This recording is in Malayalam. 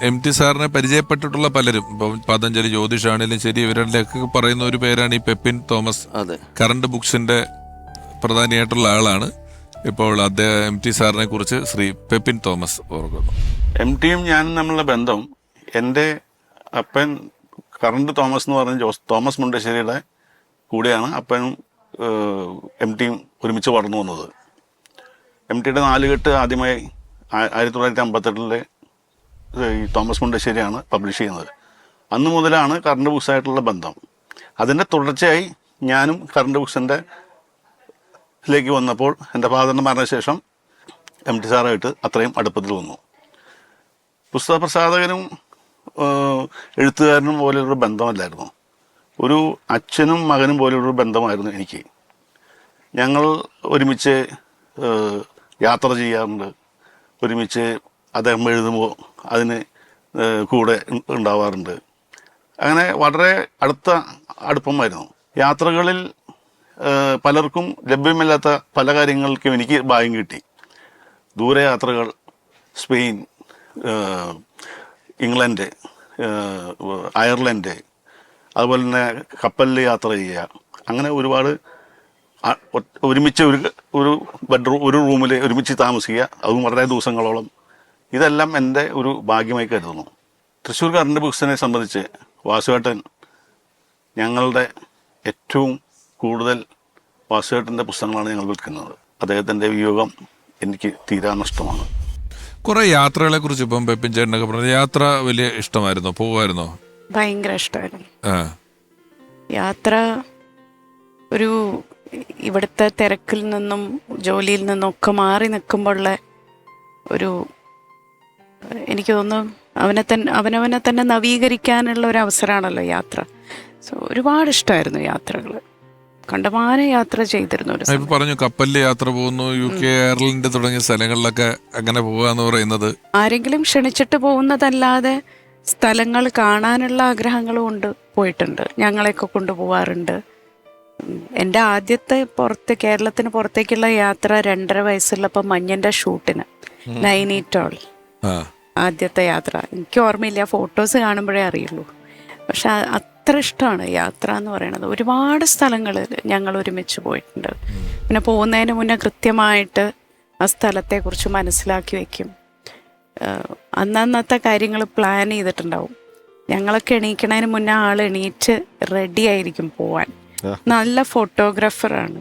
MT സാറിനെ പരിചയപ്പെട്ടിട്ടുള്ള പലരും, ഇപ്പം പതഞ്ജലി ജ്യോതിഷാണെങ്കിലും ശരി, ഇവരുടെയൊക്കെ പറയുന്ന ഒരു പേരാണ് ഈ പെപ്പിൻ തോമസ്. കറണ്ട് ബുക്സിന്റെ പ്രധാനിയായിട്ടുള്ള ആളാണ്. ഇപ്പോൾ അദ്ദേഹം MT സാറിനെ കുറിച്ച് ശ്രീ പെപ്പിൻ തോമസ് ഓർക്കുന്നു. MTയും ഞാനും തമ്മിലുള്ള ബന്ധം, എൻ്റെ അപ്പൻ കറണ്ട് തോമസ് എന്ന് പറഞ്ഞ തോമസ് മുണ്ടശ്ശേരിയുടെ കൂടെയാണ് അപ്പനും MTയും ഒരുമിച്ച് വളർന്നു വന്നത്. MTയുടെ നാലുകെട്ട് ആദ്യമായി 1958 ഈ തോമസ് മുണ്ടശ്ശേരിയാണ് പബ്ലിഷ് ചെയ്യുന്നത്. അന്ന് മുതലാണ് കറണ്ട് ബുക്സായിട്ടുള്ള ബന്ധം. അതിൻ്റെ തുടർച്ചയായി ഞാനും കറണ്ട് ബുക്സിൻ്റെ ലേക്ക് വന്നപ്പോൾ എൻ്റെ ഫാദറിൻ്റെ മരണശേഷം MT സാറായിട്ട് അത്രയും അടുപ്പത്തിൽ വന്നു. പുസ്തക പ്രസാധകനും എഴുത്തുകാരനും പോലെയൊരു ബന്ധമല്ലായിരുന്നു, ഒരു അച്ഛനും മകനും പോലെയൊരു ബന്ധമായിരുന്നു എനിക്ക്. ഞങ്ങൾ ഒരുമിച്ച് യാത്ര ചെയ്യാറുണ്ട്, ഒരുമിച്ച് അദ്ദേഹം എഴുതുമ്പോൾ അതിന് കൂടെ ഉണ്ടാവാറുണ്ട്. അങ്ങനെ വളരെ അടുപ്പമായിരുന്നു. യാത്രകളിൽ പലർക്കും ലഭ്യമില്ലാത്ത പല കാര്യങ്ങൾക്കും എനിക്ക് ഭാഗ്യം കിട്ടി. ദൂരയാത്രകൾ, സ്പെയിൻ, ഇംഗ്ലണ്ട്, അയർലൻഡ്, അതുപോലെ തന്നെ കപ്പലിൽ യാത്ര ചെയ്യുക, അങ്ങനെ ഒരുപാട് ഒരുമിച്ച് ഒരു ബെഡ്റൂം, ഒരു റൂമിൽ ഒരുമിച്ച് താമസിക്കുക, അതും വളരെ ദിവസങ്ങളോളം. ഇതെല്ലാം എൻ്റെ ഒരു ഭാഗ്യമായി കരുതുന്നു. തൃശ്ശൂർ കറണ്ട് ബുക്സിനെ സംബന്ധിച്ച് വാസുവേട്ടൻ ഞങ്ങളുടെ ഏറ്റവും കൂടുതൽ വാസുവേട്ടൻ്റെ പുസ്തകങ്ങളാണ് ഞങ്ങൾ വിൽക്കുന്നത്. അദ്ദേഹത്തിൻ്റെ വിയോഗം എനിക്ക് തീരാ നഷ്ടമാണ്. കുറെ യാത്രകളെ കുറിച്ച് ഇപ്പം പെപ്പിൻ ചേട്ടനൊക്കെ പറഞ്ഞു. യാത്ര വലിയ ഇഷ്ടമായിരുന്നോ? പോകുമായിരുന്നോ? ഭയങ്കര ഇഷ്ടമായിരുന്നു യാത്ര. ഒരു ഇവിടുത്തെ തിരക്കിൽ നിന്നും ജോലിയിൽ നിന്നും ഒക്കെ മാറി നിൽക്കുമ്പോഴുള്ള ഒരു, എനിക്ക് തോന്നുന്നു അവനവനെ തന്നെ നവീകരിക്കാനുള്ള ഒരു അവസരമാണല്ലോ യാത്ര. സോ ഒരുപാട് ഇഷ്ടമായിരുന്നു യാത്രകൾ. കണ്ടമാനം യാത്ര ചെയ്തിരുന്നു. ഒരു പറഞ്ഞു കപ്പലിൽ യാത്ര പോകുന്നു, UK, അയർലൻഡ് തുടങ്ങിയ സ്ഥലങ്ങളിലൊക്കെ അങ്ങനെ പോകാന്ന് പറയുന്നത് ആരെങ്കിലും ക്ഷണിച്ചിട്ട് പോകുന്നതല്ലാതെ സ്ഥലങ്ങൾ കാണാനുള്ള ആഗ്രഹങ്ങളും ഉണ്ട്. പോയിട്ടുണ്ട്, ഞങ്ങളെയൊക്കെ കൊണ്ടുപോകാറുണ്ട്. എൻ്റെ ആദ്യത്തെ കേരളത്തിന് പുറത്തേക്കുള്ള യാത്ര 2.5 വയസ്സുള്ളപ്പോൾ മഞ്ഞൻ്റെ ഷൂട്ടിന് നൈനിറ്റാൾ ആദ്യത്തെ യാത്ര. എനിക്ക് ഓർമ്മയില്ല, ഫോട്ടോസ് കാണുമ്പോഴേ അറിയുള്ളൂ. പക്ഷെ അത്ര ഇഷ്ടമാണ് യാത്ര എന്ന് പറയുന്നത്. ഒരുപാട് സ്ഥലങ്ങളിൽ ഞങ്ങൾ ഒരുമിച്ച് പോയിട്ടുണ്ട്. പിന്നെ പോകുന്നതിന് മുന്നേ കൃത്യമായിട്ട് ആ സ്ഥലത്തെക്കുറിച്ച് മനസ്സിലാക്കി വയ്ക്കും. അന്നത്തെ കാര്യങ്ങൾ പ്ലാൻ ചെയ്തിട്ടുണ്ടാവും. ഞങ്ങളൊക്കെ എണീക്കണതിന് മുന്നേ ആൾ എണീറ്റ് റെഡി ആയിരിക്കും പോവാൻ. നല്ല ഫോട്ടോഗ്രാഫറാണ്.